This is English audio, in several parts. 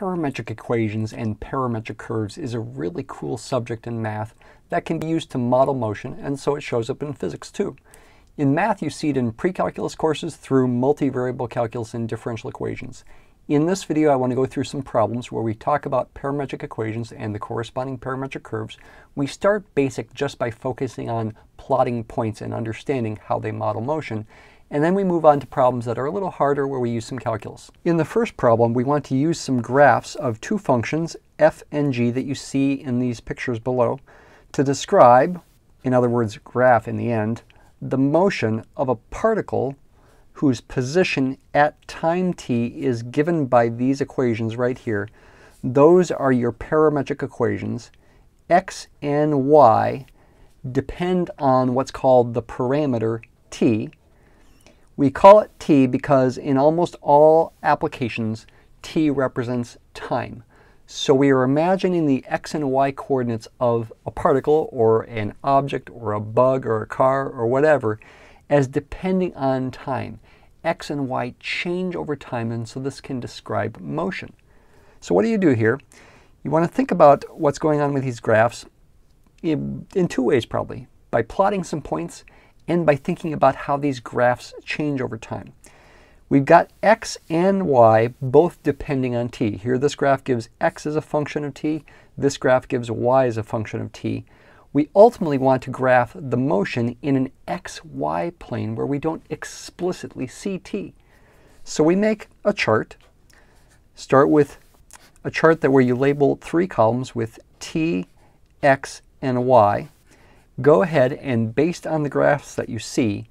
parametric equations and parametric curves is a really cool subject in math that can be used to model motion, and so it shows up in physics too. In math, you see it in pre-calculus courses through multivariable calculus and differential equations. In this video, I want to go through some problems where we talk about parametric equations and the corresponding parametric curves. We start basic just by focusing on plotting points and understanding how they model motion. And then we move on to problems that are a little harder where we use some calculus. In the first problem, we want to use some graphs of two functions, f and g, that you see in these pictures below, to describe, in other words, graph in the end, the motion of a particle whose position at time t is given by these equations right here. Those are your parametric equations. X and y depend on what's called the parameter t. We call it t because in almost all applications, t represents time. So we are imagining the x and y coordinates of a particle or an object or a bug or a car or whatever as depending on time. X and y change over time, and so this can describe motion. So what do you do here? You want to think about what's going on with these graphs in two ways probably, by plotting some points and by thinking about how these graphs change over time. We've got x and y both depending on t. Here this graph gives x as a function of t. This graph gives y as a function of t. We ultimately want to graph the motion in an xy plane where we don't explicitly see t. So we make a chart. Start with a chart where you label three columns with t, x, and y. Go ahead and, based on the graphs that you see,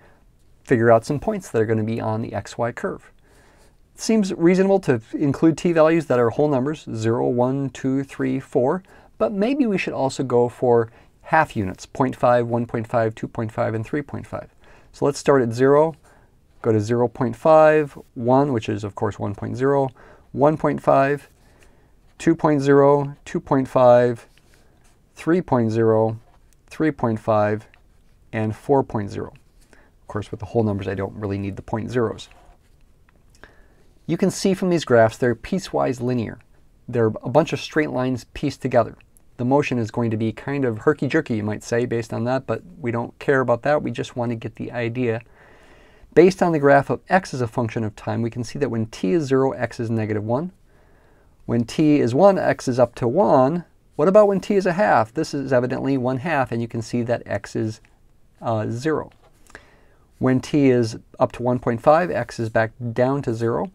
figure out some points that are going to be on the xy curve. It seems reasonable to include t values that are whole numbers, 0, 1, 2, 3, 4, but maybe we should also go for half units, 0.5, 1.5, 2.5, and 3.5. So let's start at 0, go to 0.5, 1, which is of course 1.0, 1.5, 2.0, 2.5, 3.0, 3.5, and 4.0. Of course, with the whole numbers, I don't really need the point zeros. You can see from these graphs they're piecewise linear. They're a bunch of straight lines pieced together. The motion is going to be kind of herky-jerky, you might say, based on that, but we don't care about that. We just want to get the idea. Based on the graph of x as a function of time, we can see that when t is 0, x is negative 1. When t is 1, x is up to 1. What about when t is a half? This is evidently 1/2, and you can see that x is 0. When t is up to 1.5, x is back down to 0.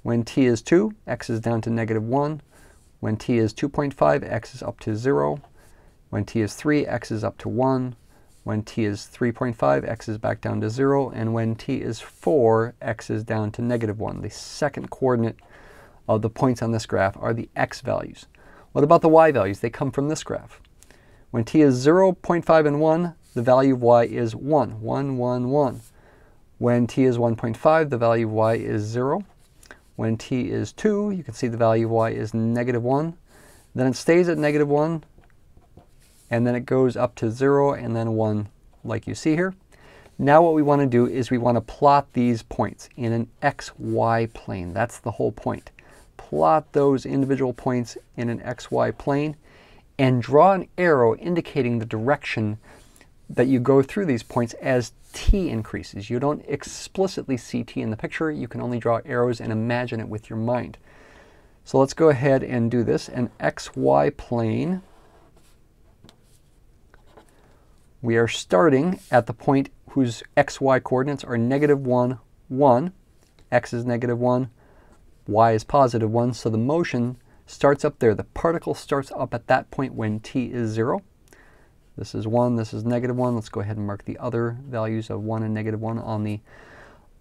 When t is 2, x is down to negative 1. When t is 2.5, x is up to 0. When t is 3, x is up to 1. When t is 3.5, x is back down to 0. And when t is 4, x is down to negative 1. The second coordinate of the points on this graph are the x values. What about the y values? They come from this graph. When t is 0, 0.5, and 1, the value of y is 1. 1, 1, 1. When t is 1.5, the value of y is 0. When t is 2, you can see the value of y is negative 1. Then it stays at negative 1, and then it goes up to 0, and then 1, like you see here. Now what we want to do is we want to plot these points in an xy plane. That's the whole point. Plot those individual points in an xy plane and draw an arrow indicating the direction that you go through these points as t increases. You don't explicitly see t in the picture. You can only draw arrows and imagine it with your mind. So let's go ahead and do this. An xy plane. We are starting at the point whose xy coordinates are negative 1, 1. X is negative 1. Y is positive 1. So the motion starts up there. The particle starts up at that point when t is 0. This is 1, this is negative 1. Let's go ahead and mark the other values of 1 and negative 1 on the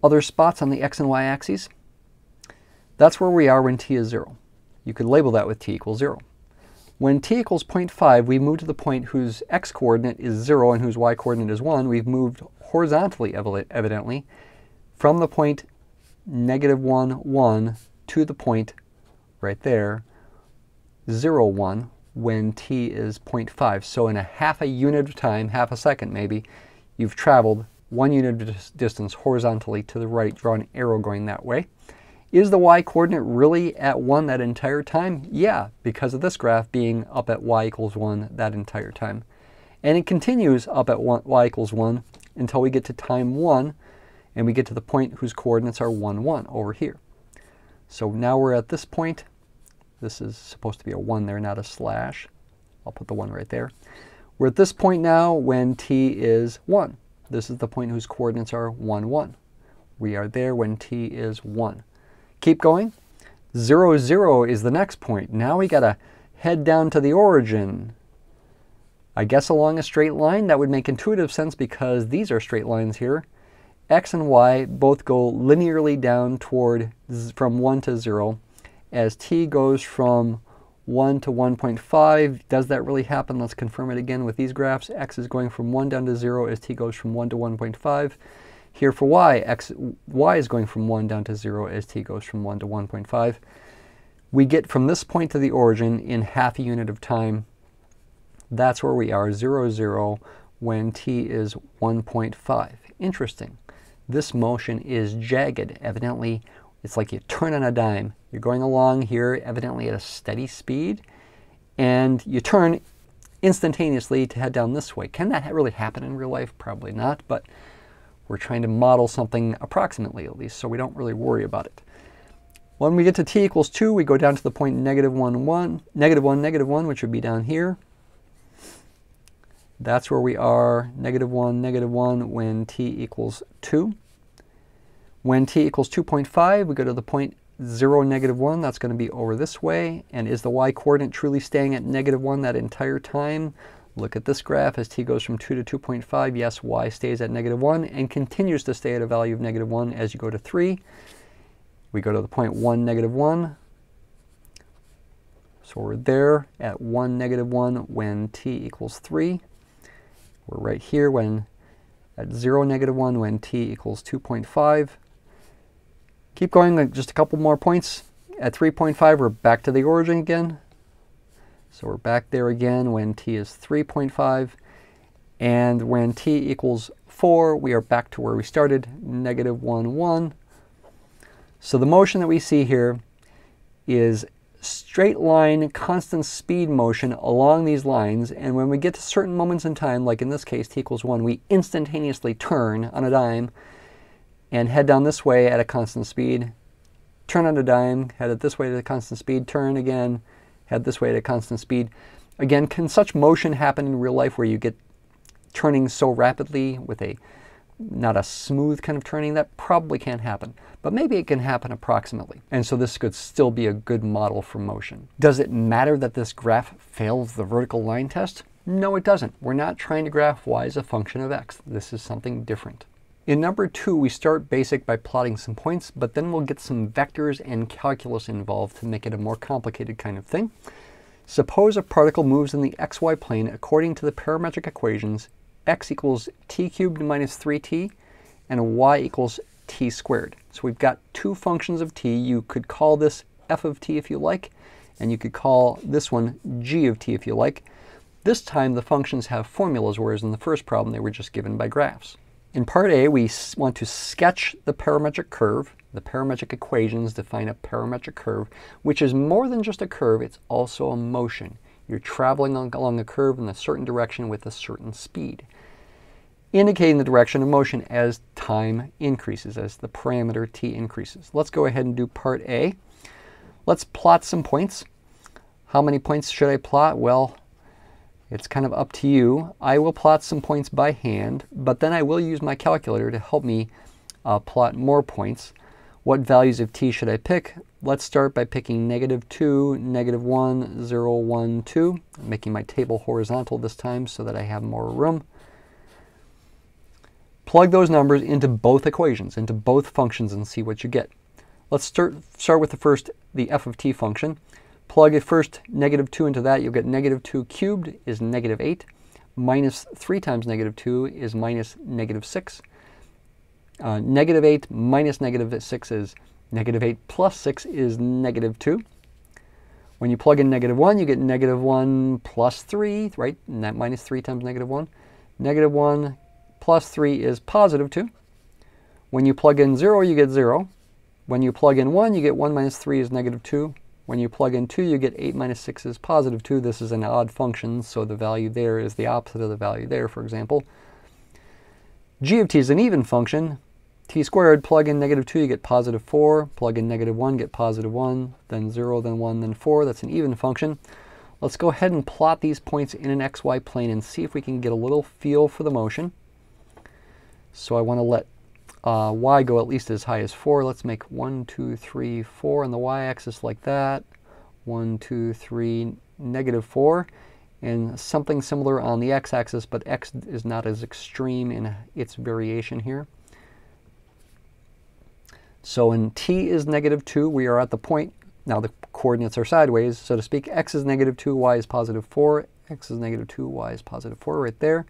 other spots on the x and y axes. That's where we are when t is 0. You could label that with t equals 0. When t equals 0.5, we move to the point whose x coordinate is 0 and whose y coordinate is 1. We've moved horizontally, evidently, from the point negative 1, 1 to the point right there, 0, 1, when t is 0.5. So in a half a unit of time, half a second maybe, you've traveled 1 unit of distance horizontally to the right. Draw an arrow going that way. Is the y-coordinate really at 1 that entire time? Yeah, because of this graph being up at y equals 1 that entire time. And it continues up at y equals 1 until we get to time 1, and we get to the point whose coordinates are 1, 1 over here. So now we're at this point. This is supposed to be a 1 there, not a slash. I'll put the 1 right there. We're at this point now when t is 1. This is the point whose coordinates are 1, 1. We are there when t is 1. Keep going. 0, 0 is the next point. Now we got to head down to the origin. I guess along a straight line. That would make intuitive sense because these are straight lines here. X and y both go linearly down toward from 1 to 0. As t goes from 1 to 1.5, does that really happen? Let's confirm it again with these graphs. X is going from 1 down to 0 as t goes from 1 to 1.5. Here for y, y is going from 1 down to 0 as t goes from 1 to 1.5. We get from this point to the origin in half a unit of time. That's where we are, 0, 0, when t is 1.5. Interesting. This motion is jagged. Evidently, it's like you turn on a dime. You're going along here, evidently at a steady speed, and you turn instantaneously to head down this way. Can that really happen in real life? Probably not, but we're trying to model something approximately at least, so we don't really worry about it. When we get to t equals 2, we go down to the point negative 1, 1, negative 1, negative 1, which would be down here. That's where we are, negative 1, when t equals 2. When t equals 2.5, we go to the point 0, negative 1. That's going to be over this way. And is the y-coordinate truly staying at negative 1 that entire time? Look at this graph. As t goes from 2 to 2.5, yes, y stays at negative 1 and continues to stay at a value of negative 1 as you go to 3. We go to the point 1, negative 1. So we're there at 1, negative 1 when t equals 3. We're right here when at 0, negative 1 when t equals 2.5. Keep going, like just a couple more points. At 3.5, we're back to the origin again. So we're back there again when t is 3.5. And when t equals 4, we are back to where we started, negative 1, 1. So the motion that we see here is straight line, constant speed motion along these lines. And when we get to certain moments in time, like in this case, t equals 1, we instantaneously turn on a dime and head down this way at a constant speed. Turn on a dime, head it this way at a constant speed, turn again, head this way at a constant speed. Again, can such motion happen in real life where you get turning so rapidly with not a smooth kind of turning? That probably can't happen, but maybe it can happen approximately. And so this could still be a good model for motion. Does it matter that this graph fails the vertical line test? No, it doesn't. We're not trying to graph y as a function of x. This is something different. In number 2, we start basic by plotting some points, but then we'll get some vectors and calculus involved to make it a more complicated kind of thing. Suppose a particle moves in the xy plane according to the parametric equations x equals t cubed minus 3t and y equals t squared. So we've got two functions of t. You could call this f of t if you like, and you could call this one g of t if you like. This time the functions have formulas, whereas in the first problem they were just given by graphs. In part A, we want to sketch the parametric curve. The parametric equations define a parametric curve, which is more than just a curve, it's also a motion. You're traveling along a curve in a certain direction with a certain speed, indicating the direction of motion as time increases, as the parameter t increases. Let's go ahead and do part A. Let's plot some points. How many points should I plot? Well, it's kind of up to you. I will plot some points by hand, but then I will use my calculator to help me plot more points. What values of t should I pick? Let's start by picking negative 2, negative 1, 0, 1, 2. I'm making my table horizontal this time so that I have more room. Plug those numbers into both equations, into both functions, and see what you get. Let's start with the f of t function. Plug it first, negative 2 into that, you'll get negative 2 cubed is negative 8. Minus 3 times negative 2 is minus negative 6. Negative 8 minus negative 6 is negative 8 plus 6 is negative 2. When you plug in negative 1, you get negative 1 plus 3, right? And that minus 3 times negative 1. Negative 1 plus 3 is positive 2. When you plug in 0, you get 0. When you plug in 1, you get 1 minus 3 is negative 2. When you plug in 2, you get 8 minus 6 is positive 2. This is an odd function, so the value there is the opposite of the value there, for example. G of t is an even function. T squared, plug in negative 2, you get positive 4. Plug in negative 1, get positive 1, then 0, then 1, then 4. That's an even function. Let's go ahead and plot these points in an xy plane and see if we can get a little feel for the motion. So I want to let y go at least as high as 4. Let's make 1, 2, 3, 4 on the y-axis like that. 1, 2, 3, negative 4. And something similar on the x-axis, but x is not as extreme in its variation here. So when t is negative 2, we are at the point. Now the coordinates are sideways, so to speak. X is negative 2, y is positive 4. X is negative 2, y is positive 4 right there.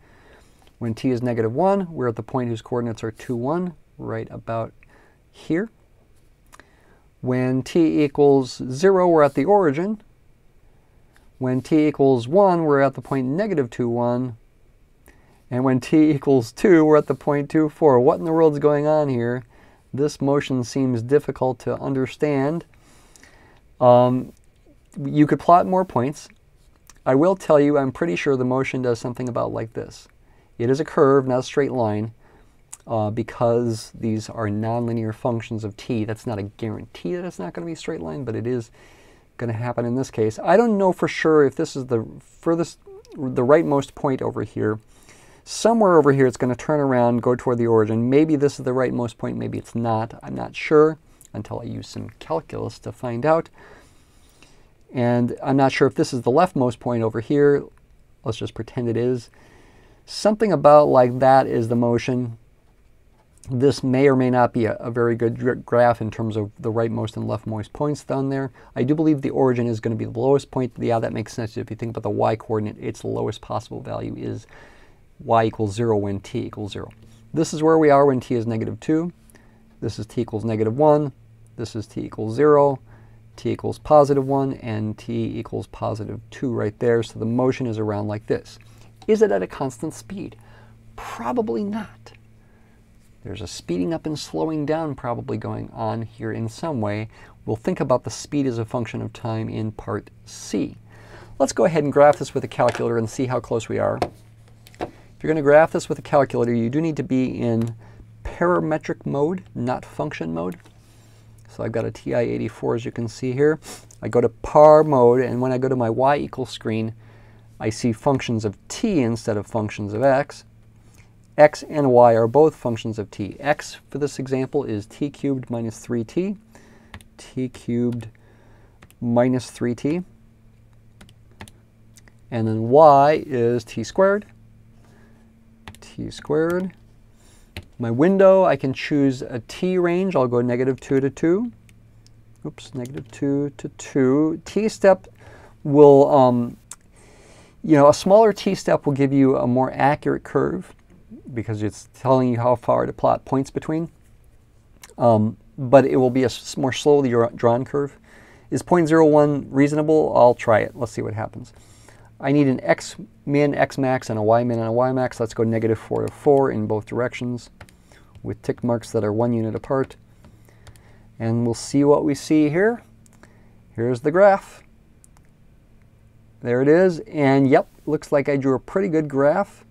When t is negative 1, we're at the point whose coordinates are 2, 1, right about here. When t equals 0, we're at the origin. When t equals 1, we're at the point negative 2, 1. And when t equals 2, we're at the point 2, 4. What in the world is going on here? This motion seems difficult to understand. You could plot more points. I will tell you, I'm pretty sure the motion does something about like this. It is a curve, not a straight line, because these are nonlinear functions of t. That's not a guarantee that it's not going to be a straight line, but it is going to happen in this case. I don't know for sure if this is the rightmost point over here. Somewhere over here it's going to turn around, go toward the origin. Maybe this is the rightmost point, maybe it's not. I'm not sure until I use some calculus to find out. And I'm not sure if this is the leftmost point over here. Let's just pretend it is. Something about like that is the motion. This may or may not be a very good graph in terms of the rightmost and leftmost points down there. I do believe the origin is going to be the lowest point. Yeah, that makes sense. If you think about the y-coordinate, its lowest possible value is y equals 0 when t equals 0. This is where we are when t is negative 2. This is t equals negative 1. This is t equals 0. T equals positive 1. And t equals positive 2 right there. So the motion is around like this. Is it at a constant speed? Probably not. There's a speeding up and slowing down probably going on here in some way. We'll think about the speed as a function of time in part C. Let's go ahead and graph this with a calculator and see how close we are. If you're going to graph this with a calculator, you do need to be in parametric mode, not function mode. So I've got a TI-84 as you can see here. I go to par mode, and when I go to my y equals screen, I see functions of t instead of functions of x. X and y are both functions of t. X, for this example, is t cubed minus 3t. T cubed minus 3t. And then y is t squared. T squared. My window, I can choose a t range. I'll go negative 2 to 2. Oops, negative 2 to 2. T-step will, a smaller t-step will give you a more accurate curve because it's telling you how far to plot points between. But it will be a more slowly drawn curve. Is 0.01 reasonable? I'll try it. Let's see what happens. I need an x min, x max, and a y min and a y max. Let's go negative 4 to 4 in both directions with tick marks that are 1 unit apart. And we'll see what we see here. Here's the graph. There it is. And yep, looks like I drew a pretty good graph.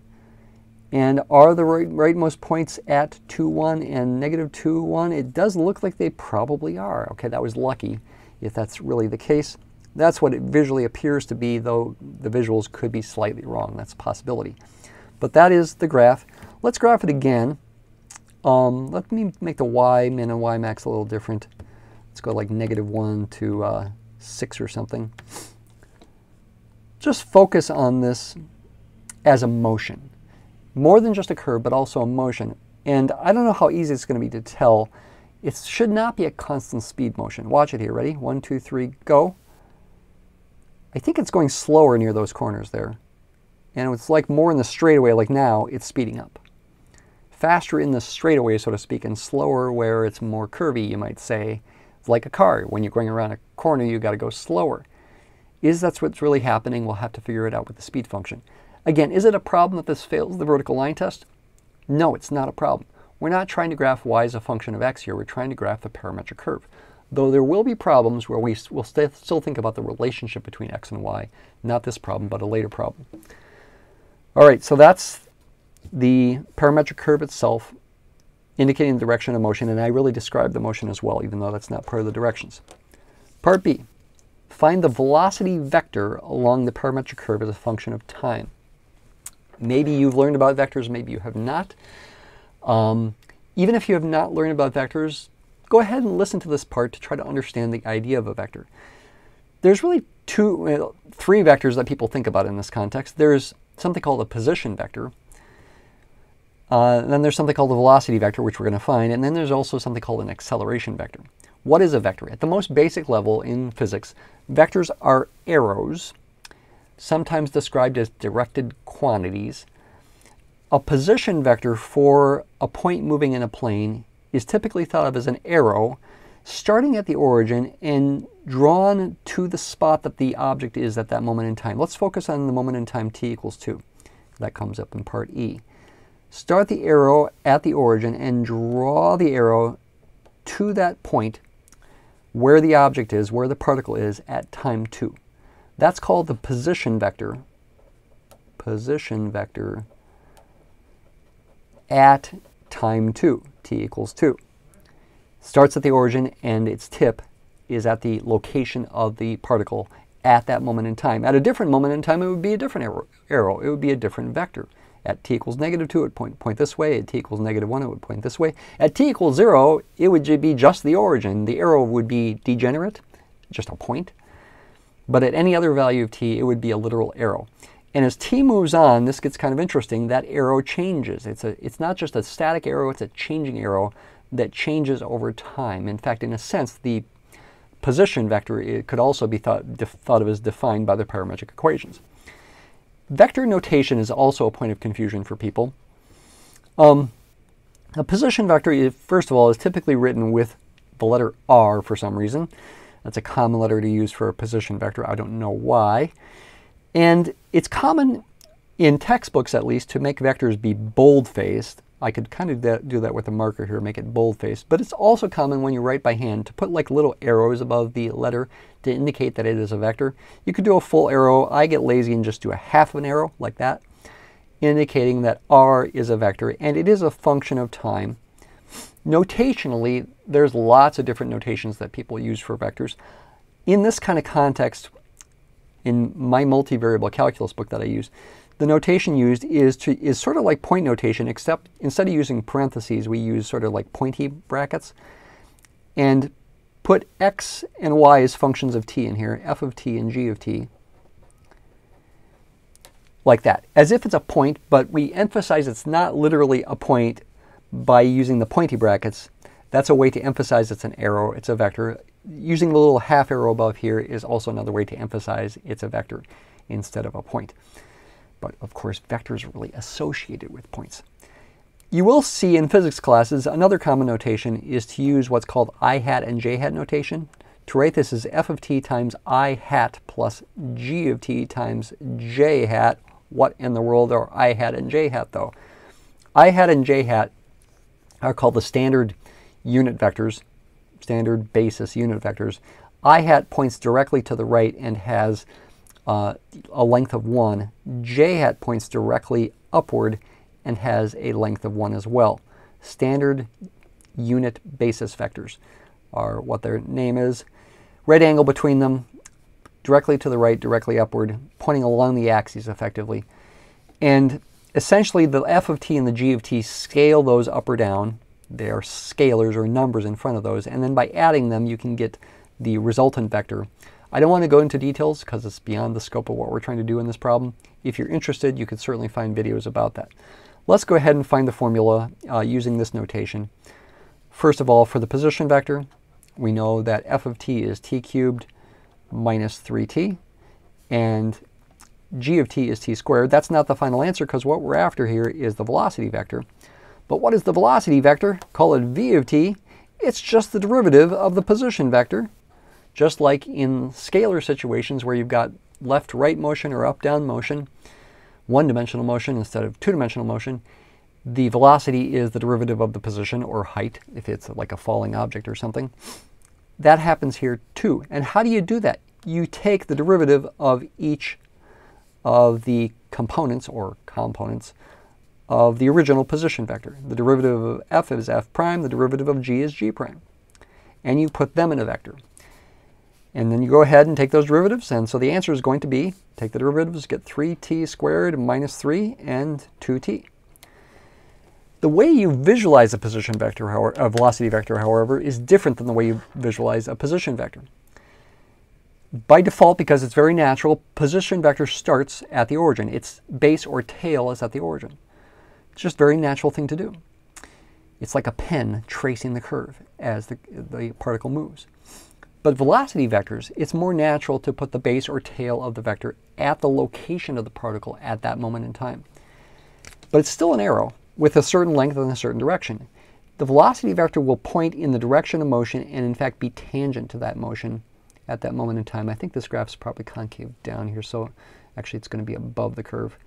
And are the rightmost points at 2, 1 and negative 2, 1? It does look like they probably are. Okay, that was lucky if that's really the case. That's what it visually appears to be, though the visuals could be slightly wrong. That's a possibility. But that is the graph. Let's graph it again. Let me make the y min and y max a little different. Let's go like negative 1 to 6 or something. Just focus on this as a motion. More than just a curve, but also a motion. And I don't know how easy it's going to be to tell. It should not be a constant speed motion. Watch it here. Ready? 1, 2, 3, go. I think it's going slower near those corners there. And it's like more in the straightaway, like now, it's speeding up. Faster in the straightaway, so to speak, and slower where it's more curvy, you might say. It's like a car. When you're going around a corner, you've got to go slower. Is that what's really happening? We'll have to figure it out with the speed function. Again, is it a problem that this fails the vertical line test? No, it's not a problem. we're not trying to graph y as a function of x here. We're trying to graph the parametric curve. Though there will be problems where we will still think about the relationship between x and y. Not this problem, but a later problem. All right, so that's the parametric curve itself, indicating the direction of motion, and I really described the motion as well, even though that's not part of the directions. Part B, find the velocity vector along the parametric curve as a function of time. Maybe you've learned about vectors, maybe you have not. Even if you have not learned about vectors, go ahead and listen to this part to try to understand the idea of a vector. There's really three vectors that people think about in this context. There's something called a position vector. Then there's something called a velocity vector, which we're going to find. And then there's also something called an acceleration vector. What is a vector? At the most basic level in physics, vectors are arrows, sometimes described as directed quantities. A position vector for a point moving in a plane is typically thought of as an arrow starting at the origin and drawn to the spot that the object is at that moment in time. Let's focus on the moment in time t equals 2. That comes up in part E. Start the arrow at the origin and draw the arrow to that point where the object is, where the particle is at time 2. That's called the position vector. Position vector at time 2, t equals 2. Starts at the origin and its tip is at the location of the particle at that moment in time. At a different moment in time, it would be a different arrow. It would be a different vector. At t equals -2, it would point this way. At t equals -1, it would point this way. At t equals 0, it would be just the origin. The arrow would be degenerate, just a point. But at any other value of t, it would be a literal arrow. And as t moves on, this gets kind of interesting, that arrow changes. It's not just a static arrow, it's a changing arrow that changes over time. In fact, in a sense, the position vector, it could also be thought of as defined by the parametric equations. Vector notation is also a point of confusion for people. A position vector, first of all, is typically written with the letter R for some reason. That's a common letter to use for a position vector. I don't know why. And it's common in textbooks, at least, to make vectors be bold-faced. I could kind of do that with a marker here, make it bold-faced. But it's also common when you write by hand to put like little arrows above the letter to indicate that it is a vector. You could do a full arrow. I get lazy and just do a half of an arrow like that, indicating that R is a vector, and it is a function of time. Notationally, there's lots of different notations that people use for vectors. In this kind of context, in my multivariable calculus book that I use, the notation used is sort of like point notation, except instead of using parentheses, we use sort of like pointy brackets, and put x and y as functions of t in here, f of t and g of t, like that, as if it's a point, but we emphasize it's not literally a point by using the pointy brackets. That's a way to emphasize it's an arrow, it's a vector. Using the little half arrow above here is also another way to emphasize it's a vector instead of a point. But of course, vectors are really associated with points. You will see in physics classes, another common notation is to use what's called I hat and j hat notation. To write this as f of t times I hat plus g of t times j hat. What in the world are I hat and j hat, though? I hat and j hat are called the standard unit vectors, standard basis unit vectors. I hat points directly to the right and has a length of 1. J hat points directly upward and has a length of 1 as well. Standard unit basis vectors are what their name is. Right angle between them, directly to the right, directly upward, pointing along the axes effectively. And essentially the f of t and the g of t scale those up or down. They are scalars or numbers in front of those. And then by adding them, you can get the resultant vector. I don't want to go into details because it's beyond the scope of what we're trying to do in this problem. If you're interested, you could certainly find videos about that. Let's go ahead and find the formula using this notation. First of all, for the position vector, we know that f of t is t cubed minus 3t, and g of t is t squared. That's not the final answer because what we're after here is the velocity vector. But what is the velocity vector? Call it v of t. It's just the derivative of the position vector. Just like in scalar situations where you've got left-right motion or up-down motion, one-dimensional motion instead of two-dimensional motion, The velocity is the derivative of the position or height, if it's like a falling object or something. That happens here too. And how do you do that? You take the derivative of each of the components or components of the original position vector. The derivative of f is f prime, the derivative of g is g prime. And you put them in a vector. And then you go ahead and take those derivatives, and so the answer is going to be, take the derivatives, get 3t squared minus 3 and 2t. The way you visualize a position vector, a velocity vector, however, is different than the way you visualize a position vector. By default, because it's very natural, position vector starts at the origin. Its base or tail is at the origin. It's just a very natural thing to do. It's like a pen tracing the curve as the particle moves. But velocity vectors, it's more natural to put the base or tail of the vector at the location of the particle at that moment in time. But it's still an arrow with a certain length and a certain direction. The velocity vector will point in the direction of motion and in fact be tangent to that motion at that moment in time. I think this graph's probably concave down here, so actually it's going to be above the curve.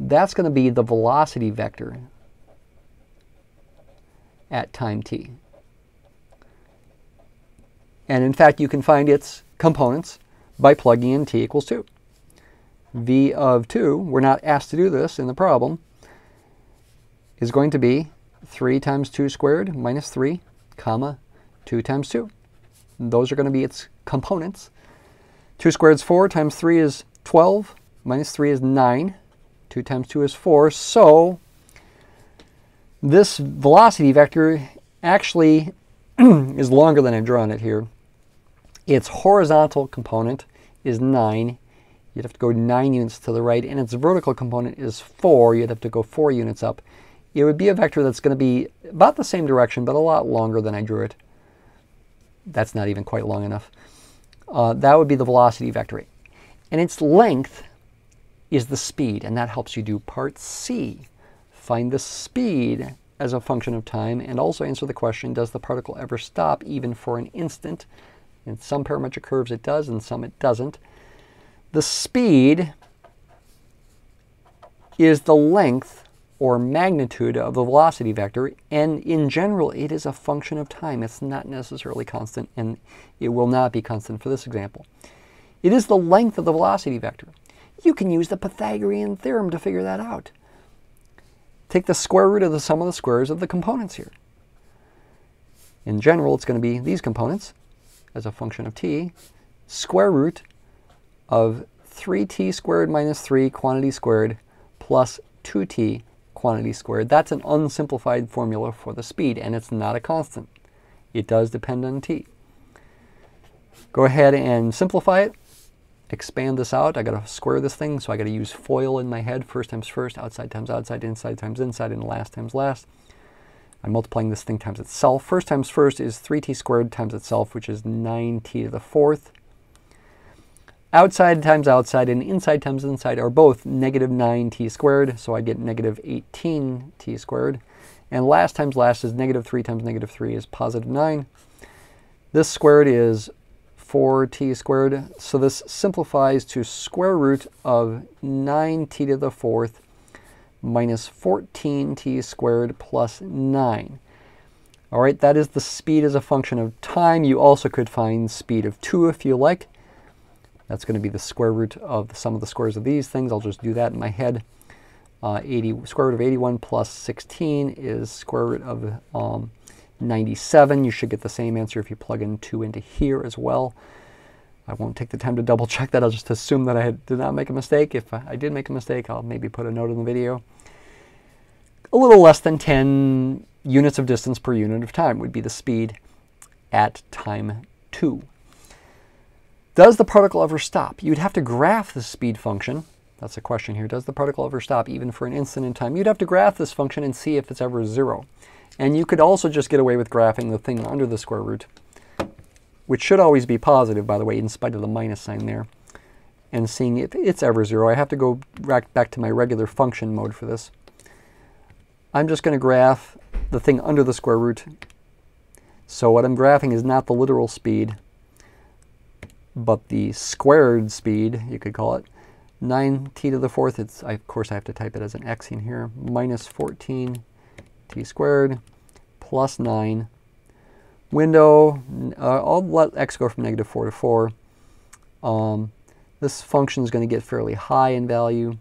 That's going to be the velocity vector at time t. And in fact, you can find its components by plugging in t equals 2. V of 2, we're not asked to do this in the problem, is going to be 3 times 2 squared minus 3, comma, 2 times 2. Those are going to be its components. 2 squared is 4, times 3 is 12, minus 3 is 9, 2 times 2 is 4. So this velocity vector actually is longer than I've drawn it here. Its horizontal component is 9. You'd have to go 9 units to the right, and its vertical component is 4. You'd have to go 4 units up. It would be a vector that's going to be about the same direction, but a lot longer than I drew it. That's not even quite long enough. That would be the velocity vector. And its length is the speed, and that helps you do part C. Find the speed as a function of time, and also answer the question, does the particle ever stop even for an instant? In some parametric curves it does, and some it doesn't. The speed is the length or magnitude of the velocity vector, and in general it is a function of time. It's not necessarily constant, and it will not be constant for this example. It is the length of the velocity vector. You can use the Pythagorean theorem to figure that out. Take the square root of the sum of the squares of the components here. In general, it's going to be these components as a function of t, square root of 3t squared minus 3 quantity squared plus 2t quantity squared. That's an unsimplified formula for the speed, and it's not a constant. It does depend on t. Go ahead and simplify it. Expand this out. I got to square this thing, so I got to use FOIL in my head. First times first, outside times outside, inside times inside, and last times last. I'm multiplying this thing times itself. First times first is 3t squared times itself, which is 9t to the fourth. Outside times outside and inside times inside are both negative 9t squared, so I get negative 18t squared. And last times last is negative 3 times negative 3 is positive 9. This squared is 4t squared, so this simplifies to square root of 9t to the fourth minus 14t squared plus 9. All right, that is the speed as a function of time. You also could find speed of 2 if you like. That's going to be the square root of the sum of the squares of these things. I'll just do that in my head. Square root of 81 plus 16 is square root of 97. You should get the same answer if you plug in 2 into here as well. I won't take the time to double check that. I'll just assume that I did not make a mistake. If I did make a mistake, I'll maybe put a note in the video. A little less than 10 units of distance per unit of time would be the speed at time 2. Does the particle ever stop? You'd have to graph the speed function. That's the question here. Does the particle ever stop even for an instant in time? You'd have to graph this function and see if it's ever 0. And you could also just get away with graphing the thing under the square root, which should always be positive, by the way, in spite of the minus sign there, and seeing if it's ever 0. I have to go back to my regular function mode for this. I'm just going to graph the thing under the square root. So what I'm graphing is not the literal speed, but the squared speed, you could call it, 9t to the fourth, of course I have to type it as an x in here, minus 14t squared plus 9. Window, I'll let x go from -4 to 4. This function is going to get fairly high in value.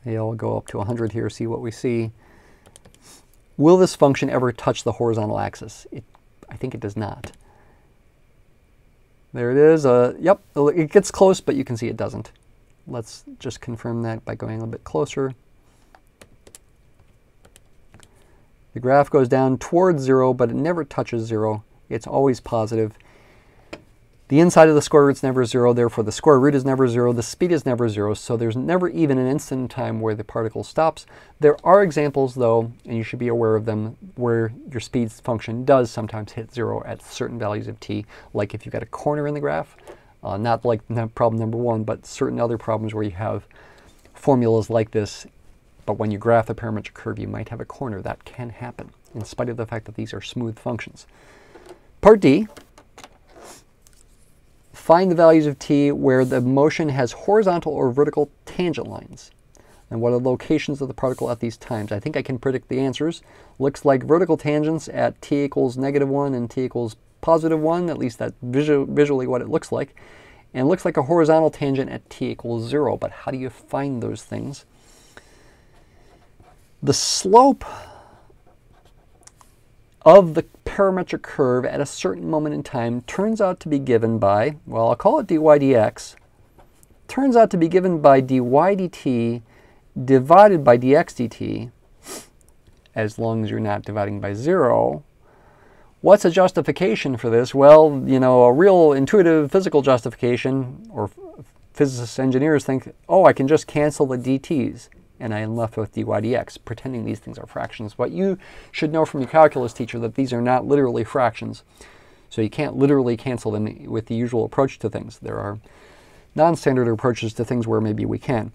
I'll go up to 100 here, see what we see. Will this function ever touch the horizontal axis? I think it does not. There it is. Yep, it gets close, but you can see it doesn't. Let's just confirm that by going a little bit closer. The graph goes down towards 0, but it never touches 0. It's always positive. The inside of the square root's never 0, therefore the square root is never 0, the speed is never 0, so there's never even an instant in time where the particle stops. There are examples, though, and you should be aware of them, where your speed function does sometimes hit 0 at certain values of t, like if you've got a corner in the graph, not like problem number 1, but certain other problems where you have formulas like this, but when you graph the parametric curve, you might have a corner. That can happen, in spite of the fact that these are smooth functions. Part D. Find the values of t where the motion has horizontal or vertical tangent lines. And what are the locations of the particle at these times? I think I can predict the answers. Looks like vertical tangents at t equals -1 and t equals +1. At least that's visually what it looks like. And it looks like a horizontal tangent at t equals 0. But how do you find those things? The slope of the parametric curve at a certain moment in time turns out to be given by, well, I'll call it dy dx, turns out to be given by dy dt divided by dx dt, as long as you're not dividing by 0. What's a justification for this? Well, you know, a real intuitive physical justification, or physicists, engineers think, oh, I can just cancel the dt's. And I am left with dy dx, pretending these things are fractions. But you should know from your calculus teacher that these are not literally fractions. So you can't literally cancel them with the usual approach to things. There are non-standard approaches to things where maybe we can.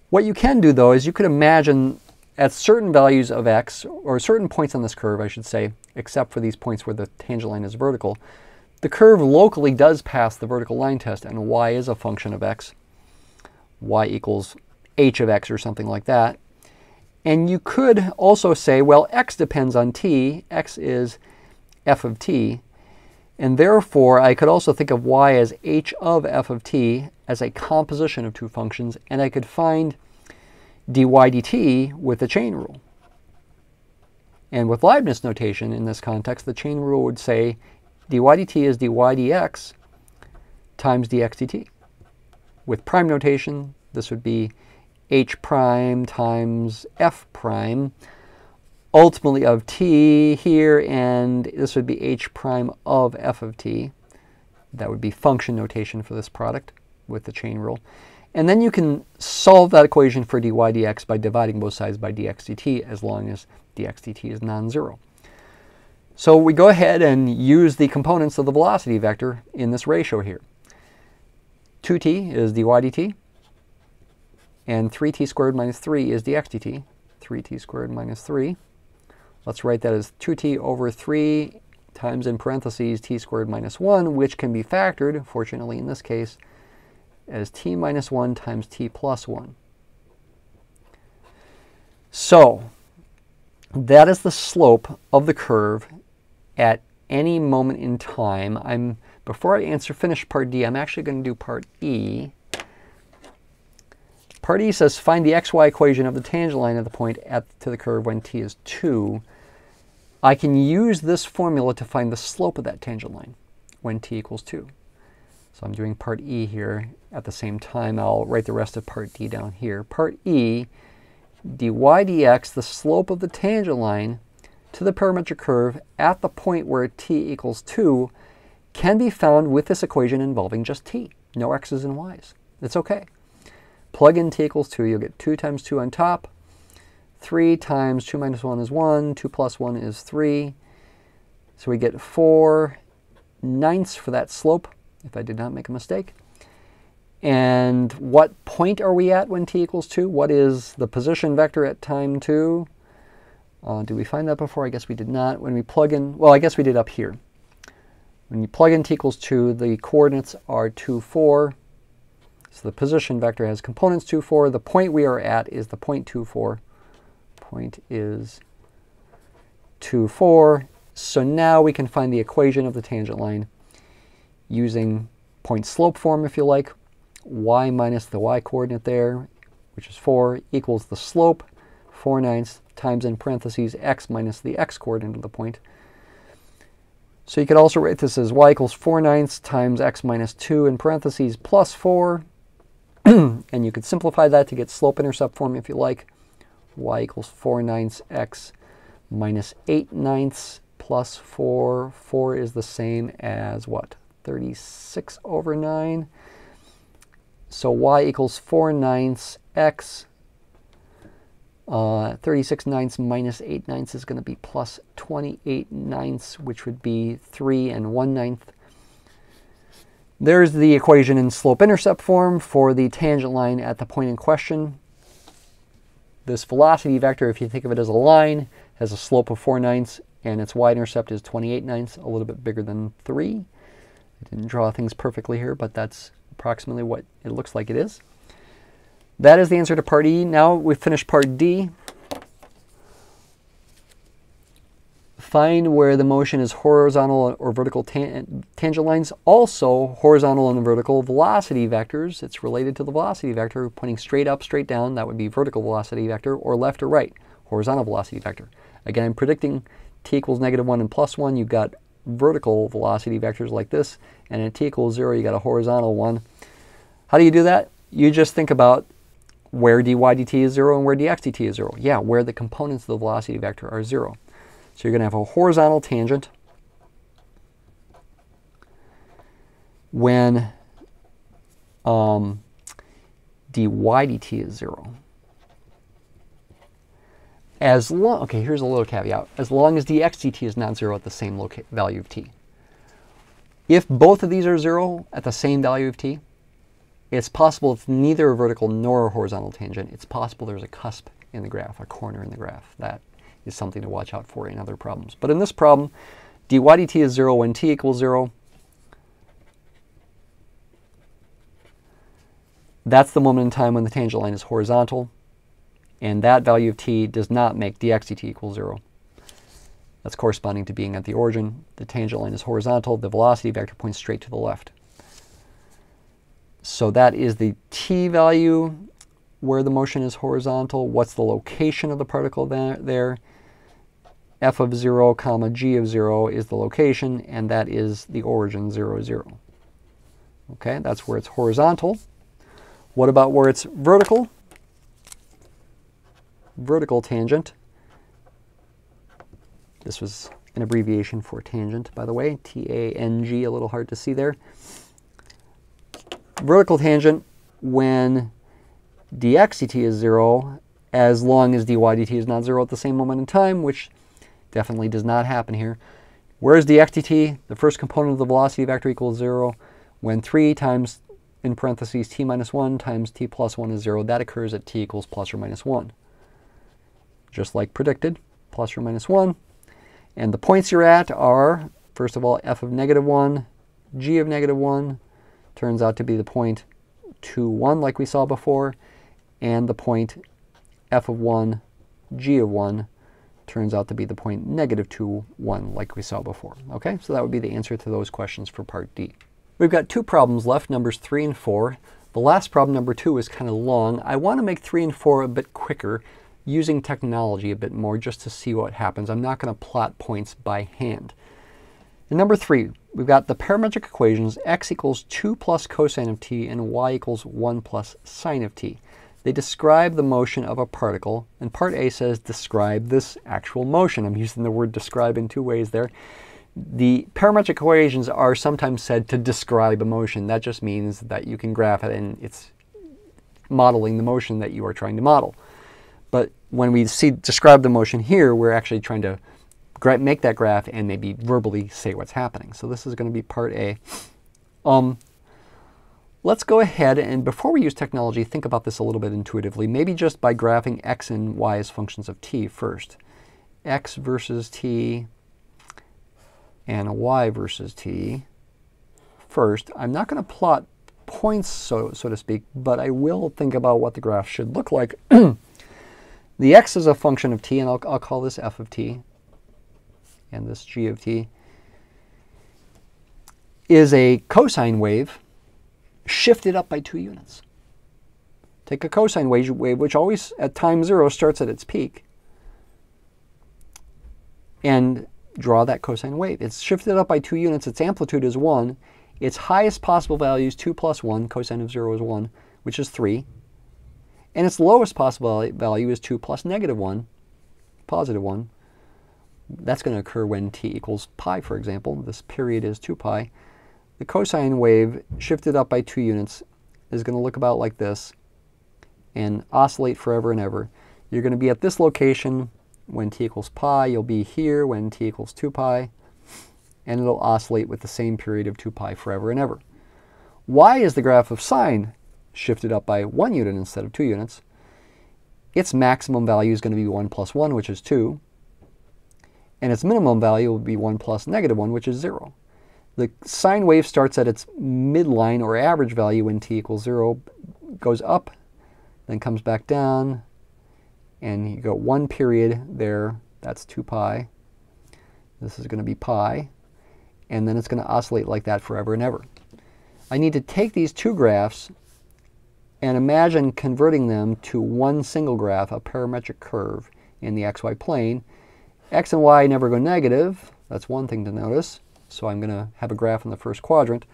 What you can do, though, is you could imagine at certain values of x, or certain points on this curve, I should say, except for these points where the tangent line is vertical, the curve locally does pass the vertical line test, and y is a function of x. Y equals h of x or something like that. And you could also say, well, x depends on t. X is f of t. And therefore, I could also think of y as h of f of t as a composition of two functions. And I could find dy dt with the chain rule. And with Leibniz notation in this context, the chain rule would say dy dt is dy dx times dx dt. With prime notation, this would be h prime times f prime, ultimately of t here, and this would be h prime of f of t. That would be function notation for this product with the chain rule. And then you can solve that equation for dy dx by dividing both sides by dx dt, as long as dx dt is non-zero. So we go ahead and use the components of the velocity vector in this ratio here. 2t is dy dt. And 3t squared minus 3 is dx dt. 3t squared minus 3. Let's write that as 2t over 3 times, in parentheses, t squared minus 1, which can be factored, fortunately in this case, as t minus 1 times t plus 1. So that is the slope of the curve at any moment in time. Before I finish part D, I'm actually going to do part E. Part E says find the xy equation of the tangent line at the point to the curve when t is 2. I can use this formula to find the slope of that tangent line when t equals 2. So I'm doing part E here at the same time. I'll write the rest of part D down here. Part E, dy dx, the slope of the tangent line to the parametric curve at the point where t equals 2, can be found with this equation involving just t. No x's and y's. It's okay. Plug in t equals 2, you'll get 2 times 2 on top. 3 times 2 minus 1 is 1. 2 plus 1 is 3. So we get 4/9 for that slope, if I did not make a mistake. And what point are we at when t equals 2? What is the position vector at time 2? Did we find that before? I guess we did not. When we plug in, well, I guess we did up here. When you plug in t equals 2, the coordinates are 2, 4. So the position vector has components 2, 4. The point we are at is the point 2, 4. Point is 2, 4. So now we can find the equation of the tangent line using point slope form, if you like. Y minus the y coordinate there, which is 4, equals the slope, 4/9 times in parentheses x minus the x coordinate of the point. So you could also write this as y equals 4/9 times x minus 2 in parentheses plus 4. And you could simplify that to get slope-intercept form if you like. Y equals 4/9 x minus 8/9 plus 4. 4 is the same as what? 36 over 9. So y equals 4/9 x. 36/9 minus 8/9 is going to be plus 28/9, which would be 3 1/9. There's the equation in slope-intercept form for the tangent line at the point in question. This velocity vector, if you think of it as a line, has a slope of 4/9, and its y-intercept is 28/9, a little bit bigger than 3. I didn't draw things perfectly here, but that's approximately what it looks like it is. That is the answer to part E. Now we've finished part D. Find where the motion is horizontal or vertical tangent lines. Also, horizontal and vertical velocity vectors. It's related to the velocity vector, pointing straight up, straight down. That would be vertical velocity vector, or left or right, horizontal velocity vector. Again, I'm predicting t equals -1 and +1. You've got vertical velocity vectors like this, and at t equals 0, you got a horizontal one. How do you do that? You just think about where dy dt is 0 and where dx dt is 0. Yeah, where the components of the velocity vector are 0. So you're going to have a horizontal tangent when dy dt is 0. As long, okay, here's a little caveat. As long as dx dt is not 0 at the same value of t. If both of these are 0 at the same value of t, it's possible it's neither a vertical nor a horizontal tangent. It's possible there's a cusp in the graph, a corner in the graph. That is something to watch out for in other problems. But in this problem, dy dt is 0 when t equals 0. That's the moment in time when the tangent line is horizontal. And that value of t does not make dx dt equals 0. That's corresponding to being at the origin. The tangent line is horizontal. The velocity vector points straight to the left. So that is the t value where the motion is horizontal. What's the location of the particle there? F of 0, comma, g of 0 is the location, and that is the origin 0, 0. Okay, that's where it's horizontal. What about where it's vertical? Vertical tangent. This was an abbreviation for tangent, by the way. T-A-N-G, a little hard to see there. Vertical tangent when dx dt is 0, as long as dy dt is not 0 at the same moment in time, which definitely does not happen here. Where is dx dt? The first component of the velocity vector equals 0 when 3 times, in parentheses, t minus 1 times t plus 1 is 0. That occurs at t equals plus or minus 1. Just like predicted, plus or minus 1. And the points you're at are, first of all, f of -1, g of -1, turns out to be the point 2, 1, like we saw before, and the point f of 1, g of 1, turns out to be the point -2, 1, like we saw before. Okay, so that would be the answer to those questions for part D. We've got 2 problems left, numbers 3 and 4. The last problem, number 2, is kind of long. I want to make 3 and 4 a bit quicker, using technology a bit more, just to see what happens. I'm not going to plot points by hand. In number 3, we've got the parametric equations x equals 2 plus cosine of t and y equals 1 plus sine of t. They describe the motion of a particle, and part A says describe this actual motion. I'm using the word describe in 2 ways there. The parametric equations are sometimes said to describe a motion. That just means that you can graph it and it's modeling the motion that you are trying to model. But when we see describe the motion here, we're actually trying to make that graph and maybe verbally say what's happening. So this is going to be part A. Let's go ahead and, before we use technology, think about this a little bit intuitively, maybe just by graphing x and y as functions of t first. X versus t and y versus t first. I'm not going to plot points, so to speak, but I will think about what the graph should look like. The x is a function of t, and I'll call this f of t, and this g of t, is a cosine wave shifted up by 2 units. Take a cosine wave, which always at time 0 starts at its peak, and draw that cosine wave. It's shifted up by 2 units. Its amplitude is 1. Its highest possible value is 2 plus 1. Cosine of 0 is 1, which is 3. And its lowest possible value is 2 plus negative 1, positive 1. That's going to occur when t equals pi, for example. This period is 2 pi. The cosine wave shifted up by 2 units is going to look about like this and oscillate forever and ever. You're going to be at this location when t equals pi. You'll be here when t equals 2 pi. And it'll oscillate with the same period of 2 pi forever and ever. Why is the graph of sine shifted up by 1 unit instead of 2 units? Its maximum value is going to be 1 plus 1, which is 2. And its minimum value will be 1 plus negative 1, which is 0. The sine wave starts at its midline or average value when t equals 0, goes up, then comes back down, and you go 1 period there, that's 2 pi. This is going to be pi, and then it's going to oscillate like that forever and ever. I need to take these 2 graphs and imagine converting them to one single graph, a parametric curve in the xy plane. X and y never go negative. That's one thing to notice. So I'm going to have a graph in the first quadrant.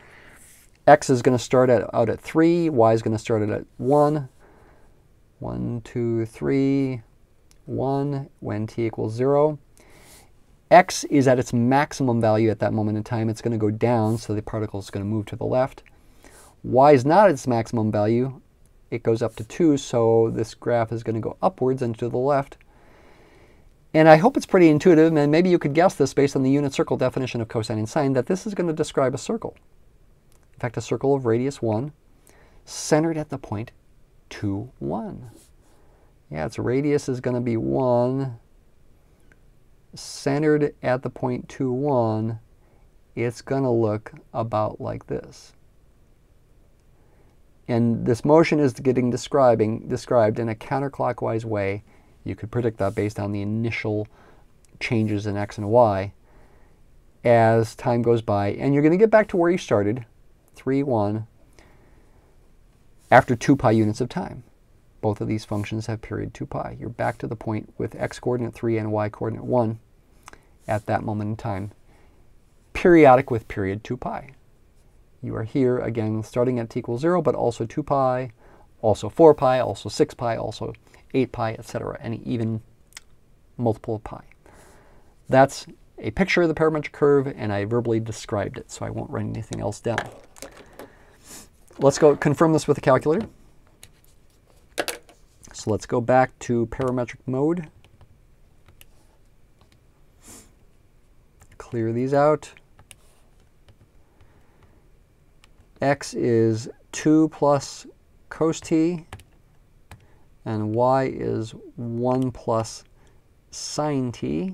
X is going to start out at 3. Y is going to start at 1. 1, 2, 3, 1 when t equals 0. X is at its maximum value at that moment in time. It's going to go down, so the particle is going to move to the left. Y is not at its maximum value. It goes up to 2, so this graph is going to go upwards and to the left. And I hope it's pretty intuitive, and maybe you could guess this based on the unit circle definition of cosine and sine, that this is going to describe a circle. In fact, a circle of radius 1, centered at the point 2, 1. Yeah, its radius is going to be 1, centered at the point 2, 1. It's going to look about like this. And this motion is getting described in a counterclockwise way. You could predict that based on the initial changes in x and y as time goes by. And you're going to get back to where you started, 3, 1, after 2 pi units of time. Both of these functions have period 2 pi. You're back to the point with x coordinate 3 and y coordinate 1 at that moment in time, periodic with period 2 pi. You are here, again, starting at t equals 0, but also 2 pi, also 4 pi, also 6 pi, also 8 pi, etc., any even multiple of pi. That's a picture of the parametric curve, and I verbally described it, so I won't write anything else down. Let's go confirm this with a calculator. So let's go back to parametric mode. Clear these out. X is 2 plus cos t, and y is 1 plus sine t.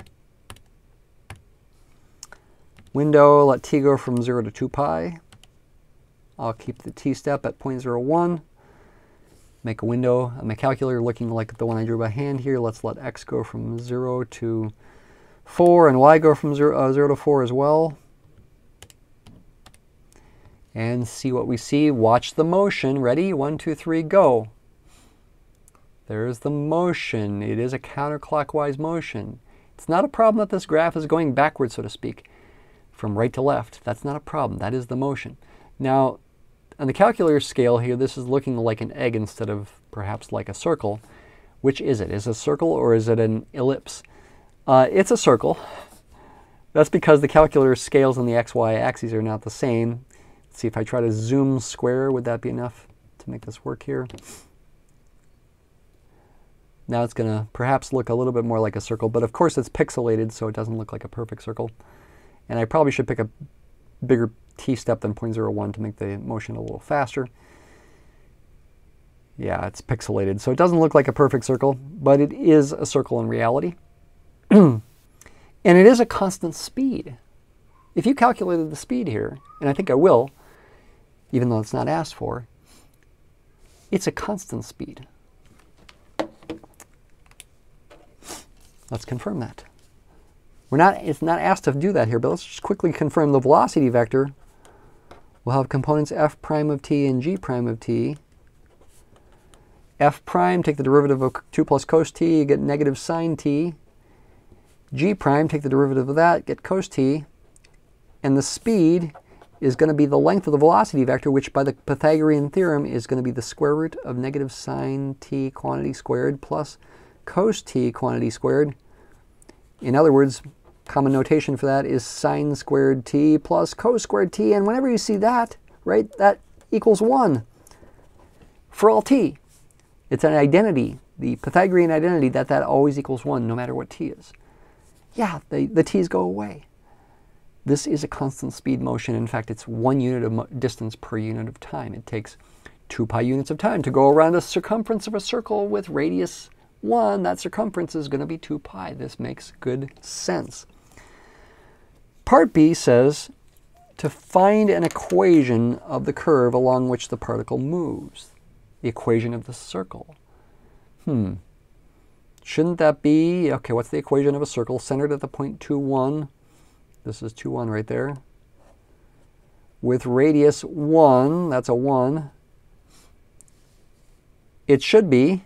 Window, let t go from 0 to 2 pi. I'll keep the t step at 0.01. Make a window on my calculator looking like the one I drew by hand here. Let's let x go from 0 to 4 and y go from 0 to 4 as well. And see what we see. Watch the motion. Ready? 1, 2, 3, go. There's the motion. It is a counterclockwise motion. It's not a problem that this graph is going backwards, so to speak, from right to left. That's not a problem. That is the motion. Now, on the calculator scale here, this is looking like an egg instead of perhaps like a circle. Which is it? Is it a circle or is it an ellipse? It's a circle. That's because the calculator scales on the x-y axes are not the same. Let's see if I try to zoom square, would that be enough to make this work here? Now it's going to perhaps look a little bit more like a circle, but of course it's pixelated, so it doesn't look like a perfect circle. And I probably should pick a bigger t step than 0.01 to make the motion a little faster. Yeah, it's pixelated, so it doesn't look like a perfect circle, but it is a circle in reality. And it is a constant speed. If you calculated the speed here, and I think I will, even though it's not asked for, it's a constant speed. Let's confirm that. It's not asked to do that here, but let's just quickly confirm the velocity vector. We'll have components f prime of t and g prime of t. F prime, take the derivative of 2 plus cos t, you get negative sine t. G prime, take the derivative of that, get cos t. And the speed is going to be the length of the velocity vector, which by the Pythagorean theorem is going to be the square root of negative sine t quantity squared plus cos t quantity squared. In other words, common notation for that is sine squared t plus cos squared t. And whenever you see that, right, that equals 1 for all t. It's an identity, the Pythagorean identity, that always equals 1 no matter what t is. Yeah, the t's go away. This is a constant speed motion. In fact, it's 1 unit of distance per unit of time. It takes 2 pi units of time to go around a circumference of a circle with radius 1. That circumference is going to be 2 pi. This makes good sense. Part B says to find an equation of the curve along which the particle moves. The equation of the circle. Shouldn't that be, okay, what's the equation of a circle centered at the point 2, 1? This is 2, 1 right there. With radius 1, that's a 1. It should be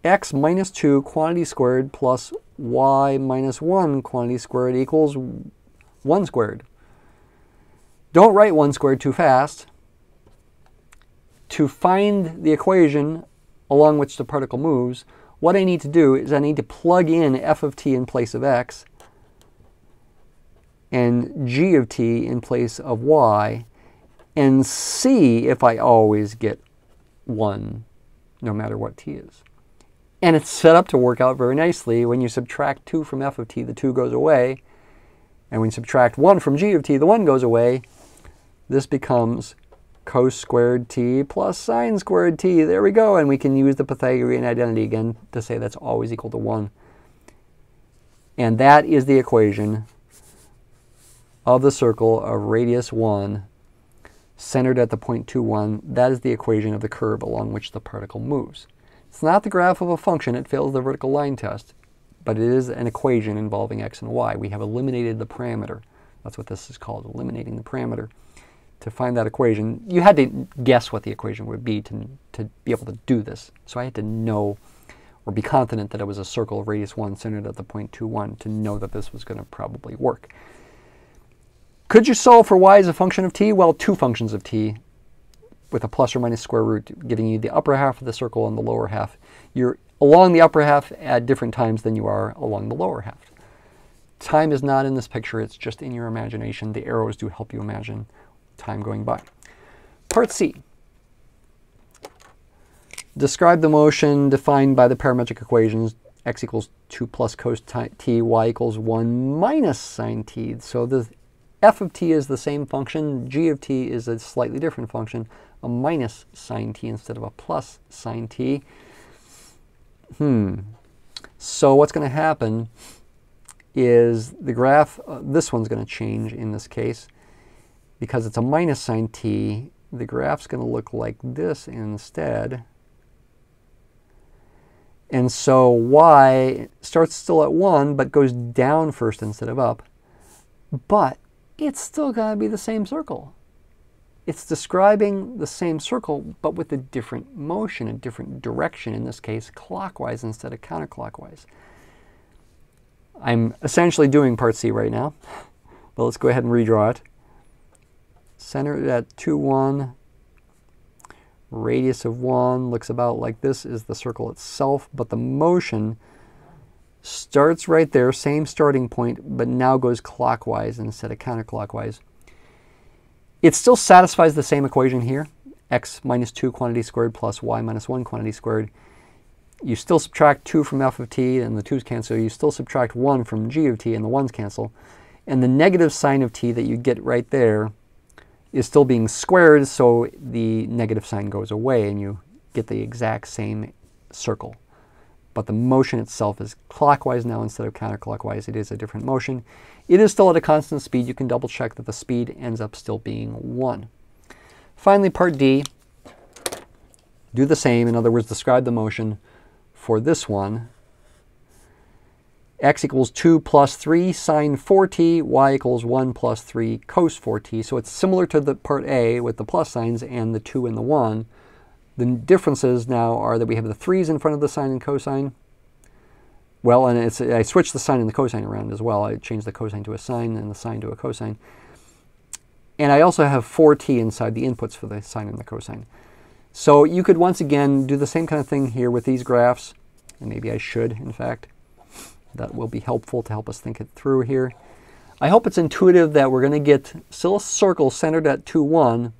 x minus 2 quantity squared plus y minus 1 quantity squared equals 1 squared. Don't write 1 squared too fast. To find the equation along which the particle moves, what I need to do is I need to plug in f of t in place of x and g of t in place of y and see if I always get 1 no matter what t is. And it's set up to work out very nicely. When you subtract 2 from f of t, the 2 goes away. And when you subtract 1 from g of t, the 1 goes away. This becomes cos squared t plus sine squared t. There we go. And we can use the Pythagorean identity again to say that's always equal to 1. And that is the equation of the circle of radius 1 centered at the point 2, 1. That is the equation of the curve along which the particle moves. It's not the graph of a function. It fails the vertical line test. But it is an equation involving x and y. We have eliminated the parameter. That's what this is called, eliminating the parameter. To find that equation, you had to guess what the equation would be to be able to do this. So I had to know or be confident that it was a circle of radius 1 centered at the point 2, 1 to know that this was going to probably work. Could you solve for y as a function of t? Well, 2 functions of t with a plus or minus square root giving you the upper half of the circle and the lower half. You're along the upper half at different times than you are along the lower half. Time is not in this picture. It's just in your imagination. The arrows do help you imagine time going by. Part C. Describe the motion defined by the parametric equations x equals 2 plus cos t, y equals 1 minus sine t. So the f of t is the same function. G of t is a slightly different function, a minus sine t instead of a plus sine t. So what's going to happen is the graph, this one's going to change in this case. Because it's a minus sine t, the graph's going to look like this instead. And so y starts still at 1, but goes down first instead of up. But it's still going to be the same circle. It's describing the same circle, but with a different motion, a different direction, in this case clockwise instead of counterclockwise. I'm essentially doing part C right now, but let's go ahead and redraw it. Centered at 2, 1. Radius of 1 looks about like this is the circle itself, but the motion starts right there, same starting point, but now goes clockwise instead of counterclockwise. It still satisfies the same equation here, x minus 2 quantity squared plus y minus 1 quantity squared. You still subtract 2 from f of t, and the 2's cancel. You still subtract 1 from g of t, and the 1's cancel. And the negative sign of t that you get right there is still being squared, so the negative sign goes away, and you get the exact same circle. but the motion itself is clockwise now instead of counterclockwise. It is a different motion. It is still at a constant speed. You can double check that the speed ends up still being 1. Finally, part D, do the same. In other words, describe the motion for this one. X equals 2 plus 3 sine 4t, y equals 1 plus 3 cos 4t. So it's similar to the part A with the plus signs and the 2 and the 1. The differences now are that we have the 3's in front of the sine and cosine. Well, and I switched the sine and the cosine around as well. I changed the cosine to a sine and the sine to a cosine. And I also have 4t inside the inputs for the sine and the cosine. So you could once again do the same kind of thing here with these graphs. And maybe I should, in fact. That will be helpful to help us think it through here. I hope it's intuitive that we're going to get still a circle centered at 2, 1,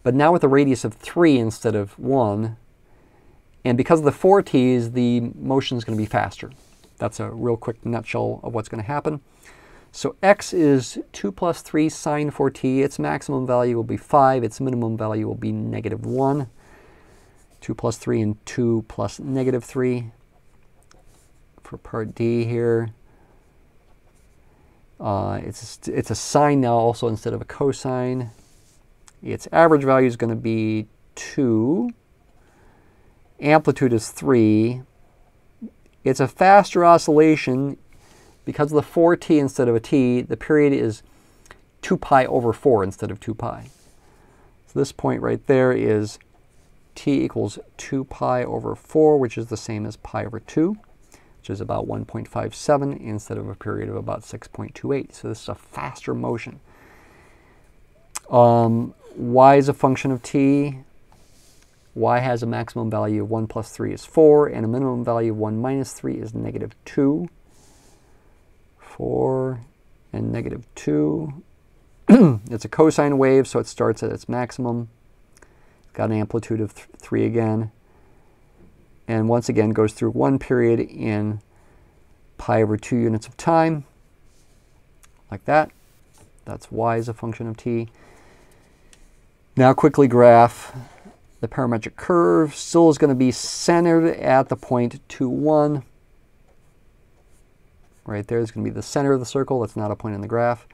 but now with a radius of 3 instead of 1. And because of the 4 t's, the motion is going to be faster. That's a real quick nutshell of what's going to happen. So x is 2 plus 3 sine 4t. Its maximum value will be 5. Its minimum value will be negative 1. 2 plus 3 and 2 plus negative 3. For part D here, it's a sine now also instead of a cosine. Its average value is going to be 2. Amplitude is 3. It's a faster oscillation because of the 4t instead of a t. The period is 2 pi over 4 instead of 2 pi. So this point right there is t equals 2 pi over 4, which is the same as pi over 2. Which is about 1.57 instead of a period of about 6.28. So this is a faster motion. Y is a function of t. Y has a maximum value of 1 plus 3 is 4, and a minimum value of 1 minus 3 is negative 2. 4 and negative 2. It's a cosine wave, so it starts at its maximum. It's got an amplitude of 3 again. And once again goes through one period in pi over 2 units of time, like that. That's y as a function of t. Now quickly graph the parametric curve. Still is going to be centered at the point 2, 1. Right there is going to be the center of the circle. That's not a point in the graph.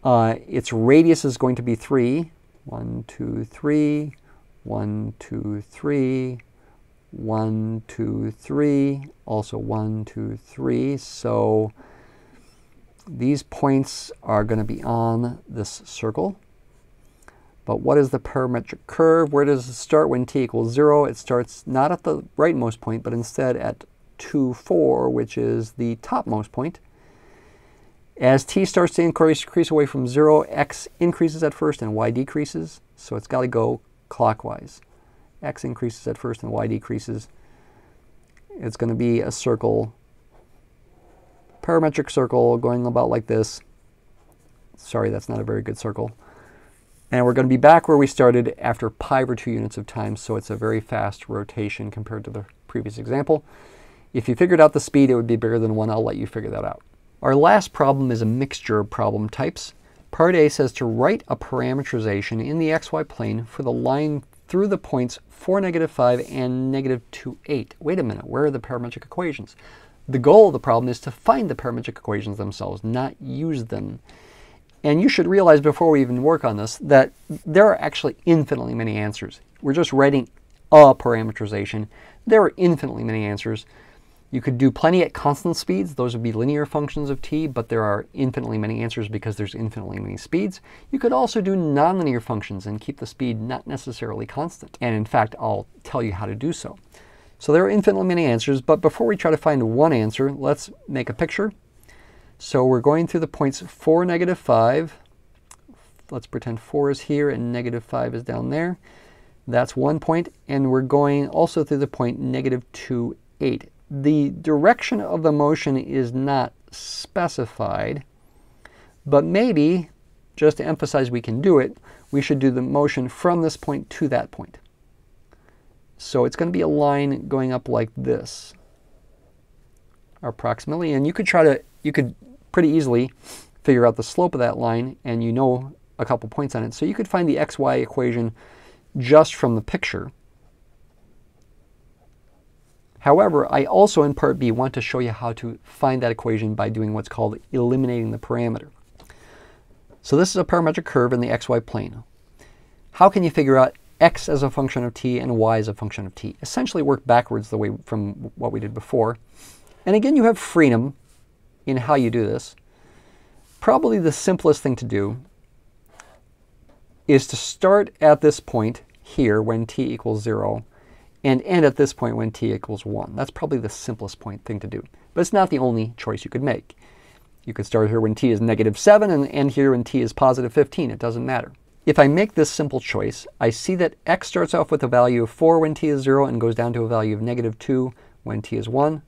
Its radius is going to be 3. 1, 2, 3. 1, 2, 3. 1, 2, 3, also 1, 2, 3. So these points are going to be on this circle. But what is the parametric curve? Where does it start when t equals 0? It starts not at the rightmost point, but instead at 2, 4, which is the topmost point. As t starts to increase away from 0, x increases at first and y decreases. So it's got to go clockwise. X increases at first and y decreases. It's going to be a circle, parametric circle going about like this. Sorry, that's not a very good circle. And we're going to be back where we started after pi over 2 units of time, so it's a very fast rotation compared to the previous example. If you figured out the speed, it would be bigger than 1. I'll let you figure that out. Our last problem is a mixture of problem types. Part A says to write a parameterization in the xy plane for the line through the points 4, negative 5 and negative 2, 8. Wait a minute, where are the parametric equations? The goal of the problem is to find the parametric equations themselves, not use them. And you should realize before we even work on this that there are actually infinitely many answers. We're just writing a parameterization. There are infinitely many answers. You could do plenty at constant speeds. Those would be linear functions of t, but there are infinitely many answers because there's infinitely many speeds. You could also do nonlinear functions and keep the speed not necessarily constant. And in fact, I'll tell you how to do so. So there are infinitely many answers, but before we try to find one answer, let's make a picture. So we're going through the points 4, negative 5. Let's pretend 4 is here and negative 5 is down there. That's one point. And we're going also through the point negative 2, 8. The direction of the motion is not specified, but maybe, just to emphasize we can do it, we should do the motion from this point to that point. So it's going to be a line going up like this, approximately, and you could pretty easily figure out the slope of that line, and you know a couple points on it. So you could find the xy equation just from the picture. However, I also in part B want to show you how to find that equation by doing what's called eliminating the parameter. So this is a parametric curve in the xy plane. How can you figure out x as a function of t and y as a function of t? Essentially work backwards the way from what we did before. And again, you have freedom in how you do this. Probably the simplest thing to do is to start at this point here when t equals 0 and end at this point when t equals 1. That's probably the simplest thing to do. But it's not the only choice you could make. You could start here when t is -7 and end here when t is +15. It doesn't matter. If I make this simple choice, I see that x starts off with a value of 4 when t is 0 and goes down to a value of -2 when t is 1.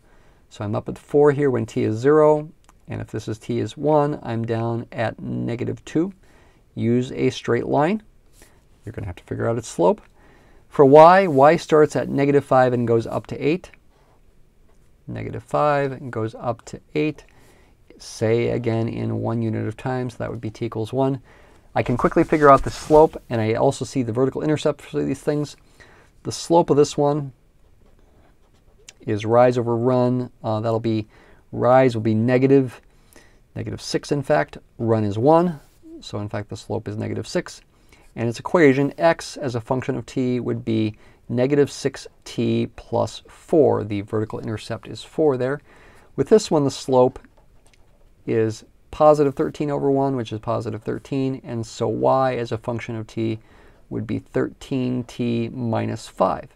So I'm up at 4 here when t is 0. And if this is t is 1, I'm down at -2. Use a straight line. You're going to have to figure out its slope. For y starts at -5 and goes up to 8. -5 and goes up to 8. Say again in 1 unit of time, so that would be t equals 1. I can quickly figure out the slope, and I also see the vertical intercept for these things. The slope of this one is rise over run. That'll be, rise will be -6 in fact. Run is 1, so in fact the slope is -6. And its equation, x as a function of t, would be -6t plus 4. The vertical intercept is 4 there. With this one, the slope is +13 over 1, which is +13, and so y as a function of t would be 13t minus 5.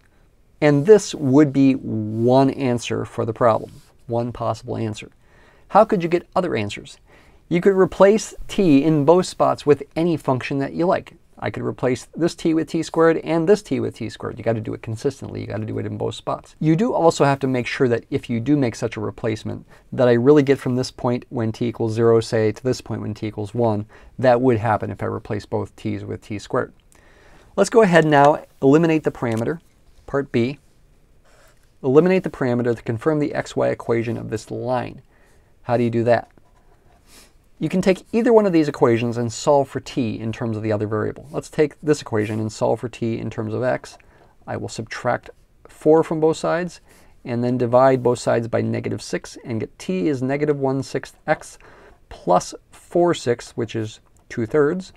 And this would be one answer for the problem, one possible answer. How could you get other answers? You could replace t in both spots with any function that you like. I could replace this t with t squared and this t with t squared. You got to do it consistently. You got to do it in both spots. You do also have to make sure that if you do make such a replacement, that I really get from this point when t equals 0, say, to this point when t equals 1. That would happen if I replace both t's with t squared. Let's go ahead now, eliminate the parameter, part B. Eliminate the parameter to confirm the xy equation of this line. How do you do that? You can take either one of these equations and solve for t in terms of the other variable. Let's take this equation and solve for t in terms of x. I will subtract 4 from both sides and then divide both sides by -6 and get t is -1/6 x plus 4/6, which is 2/3.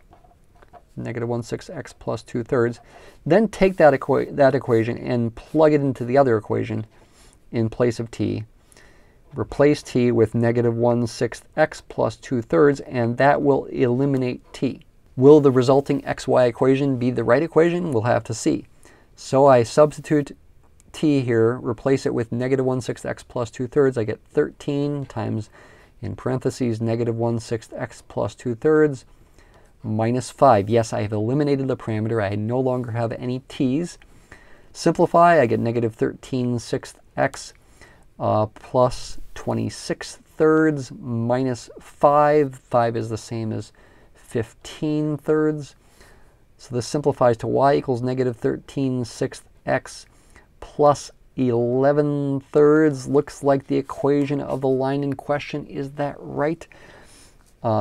-1/6 x plus 2/3. Then take that equation and plug it into the other equation in place of t. Replace t with -1/6 x plus 2/3, and that will eliminate t. Will the resulting xy equation be the right equation? We'll have to see. So I substitute t here, replace it with -1/6 x plus 2/3. I get 13 times, in parentheses, -1/6 x plus 2/3 minus 5. Yes, I have eliminated the parameter. I no longer have any t's. Simplify, I get -13/6 x plus 26/3 minus 5. 5 is the same as 15/3. So this simplifies to y equals -13/6 x plus 11/3. Looks like the equation of the line in question. Is that right?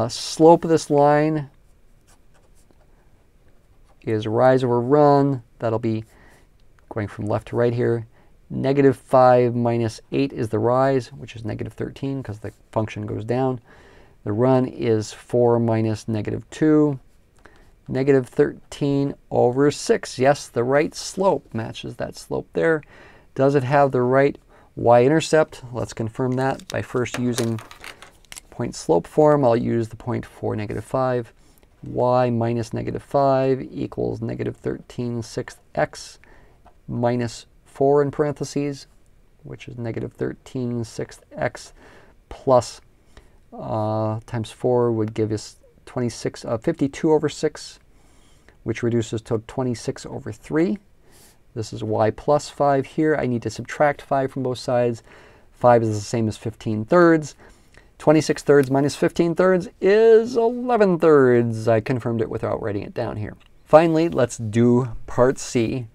Slope of this line is rise over run. That'll be going from left to right here. -5 minus 8 is the rise, which is -13 because the function goes down. The run is 4 minus -2. -13 over 6. Yes, the right slope matches that slope there. Does it have the right y-intercept? Let's confirm that by first using point slope form. I'll use the point for -5. Y minus -5 equals -13/6 x minus 4 in parentheses, which is -13/6 x plus times 4 would give us 52 over 6, which reduces to 26 over 3. This is y plus 5 here. I need to subtract 5 from both sides. 5 is the same as 15/3. 26/3 minus 15/3 is 11/3. I confirmed it without writing it down here. Finally, let's do part C.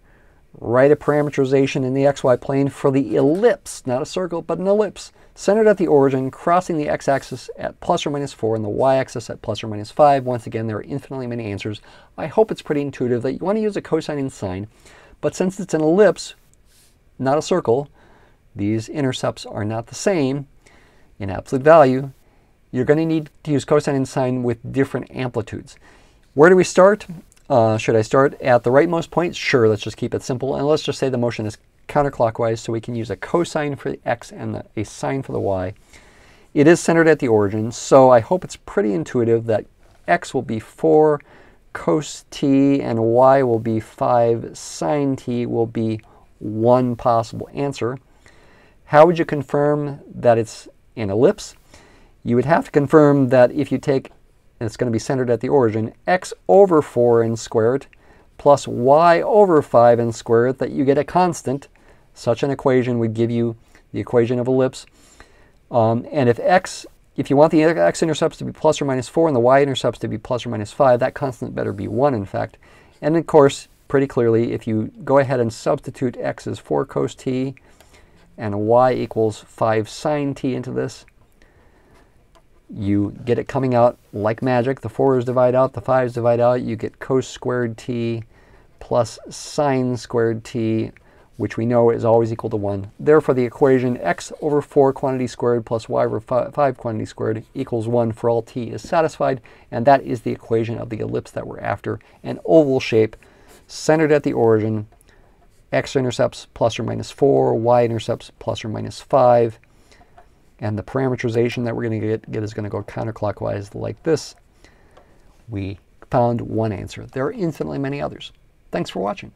Write a parameterization in the xy plane for the ellipse, not a circle, but an ellipse, centered at the origin, crossing the x-axis at +or-4 and the y-axis at +or-5. Once again, there are infinitely many answers. I hope it's pretty intuitive that you want to use a cosine and sine, but since it's an ellipse, not a circle, these intercepts are not the same in absolute value, you're going to need to use cosine and sine with different amplitudes. Where do we start? Should I start at the rightmost point? Sure, let's just keep it simple. And let's just say the motion is counterclockwise, so we can use a cosine for the x and a sine for the y. It is centered at the origin, so I hope it's pretty intuitive that x will be 4 cos t and y will be 5 sine t will be one possible answer. How would you confirm that it's an ellipse? You would have to confirm that if you take, and it's going to be centered at the origin, x over 4 n squared plus y over 5 n squared, that you get a constant. Such an equation would give you the equation of ellipse. And if you want the x-intercepts to be plus or minus 4 and the y-intercepts to be plus or minus 5, that constant better be 1, in fact. And of course, pretty clearly, if you go ahead and substitute x as 4 cos t and y equals 5 sine t into this, you get it coming out like magic. The 4's divide out, the 5's divide out. You get cos squared t plus sine squared t, which we know is always equal to 1. Therefore, the equation x over 4 quantity squared plus y over 5 quantity squared equals 1 for all t is satisfied. And that is the equation of the ellipse that we're after. An oval shape, centered at the origin, x-intercepts plus or minus 4, y-intercepts plus or minus 5. And the parametrization that we're going to get is going to go counterclockwise like this. We found one answer. There are infinitely many others. Thanks for watching.